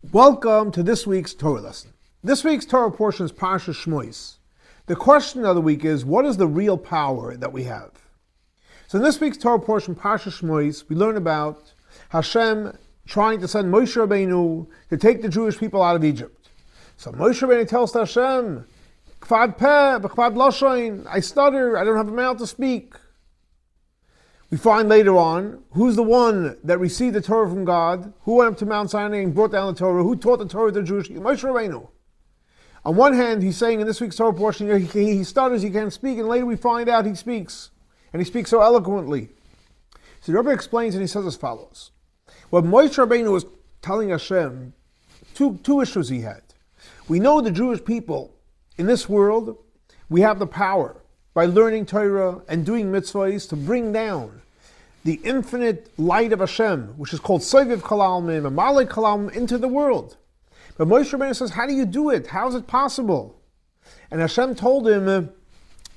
Welcome to this week's Torah lesson. This week's Torah portion is Parsha Shemot. The question of the week is, what is the real power that we have? So in this week's Torah portion, Parsha Shemot, we learn about Hashem trying to send Moshe Rabbeinu to take the Jewish people out of Egypt. So Moshe Rabbeinu tells to Hashem, Kvad peh, b'kvad lashon, I stutter, I don't have a mouth to speak. We find later on, who's the one that received the Torah from God, who went up to Mount Sinai and brought down the Torah, who taught the Torah to the Jewish people? Moshe Rabbeinu. On one hand, he's saying in this week's Torah portion, he stutters, he can't speak, and later we find out he speaks. And he speaks so eloquently. So the Rebbe explains and he says as follows. What Moshe Rabbeinu was telling Hashem, two issues he had. We know the Jewish people in this world, we have the power by learning Torah and doing mitzvahs to bring down the infinite light of Hashem, which is called Soviv Kalalmim, and Malek Kalalmim, into the world. But Moshe Rabbeinu says, how do you do it? How is it possible? And Hashem told him,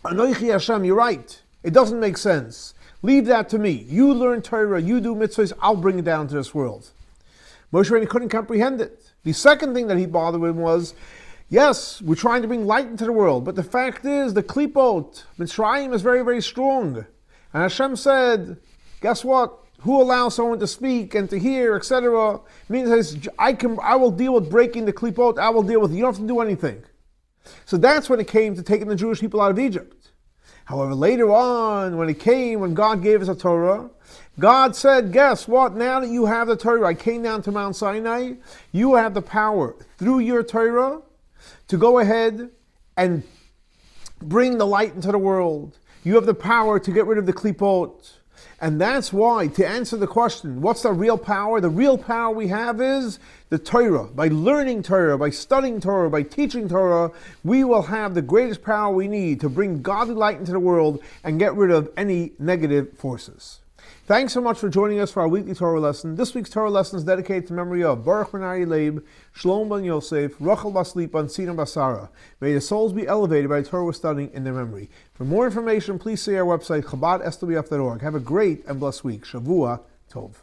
Anoichi Hashem, you're right. It doesn't make sense. Leave that to me. You learn Torah, you do mitzvahs, I'll bring it down to this world. Moshe Rabbeinu couldn't comprehend it. The second thing that he bothered with was, yes, we're trying to bring light into the world, but the fact is, the klipot, Mitzrayim, is very, very strong. And Hashem said, guess what? Who allows someone to speak and to hear, etc.? Means I will deal with breaking the klipot, I will deal with it. You don't have to do anything. So that's when it came to taking the Jewish people out of Egypt. However, later on, when God gave us a Torah, God said, guess what? Now that you have the Torah, I came down to Mount Sinai, you have the power through your Torah to go ahead and bring the light into the world. You have the power to get rid of the klipot. And that's why, to answer the question, what's the real power? The real power we have is the Torah. By learning Torah, by studying Torah, by teaching Torah, we will have the greatest power we need to bring godly light into the world and get rid of any negative forces. Thanks so much for joining us for our weekly Torah lesson. This week's Torah lesson is dedicated to the memory of Baruch ben Ari Leib, Shalom ben Yosef, Rachel bas Lipa, and Sinam Basara. May the souls be elevated by the Torah we're studying in their memory. For more information, please see our website, chabad.swf.org. Have a great and blessed week. Shavua Tov.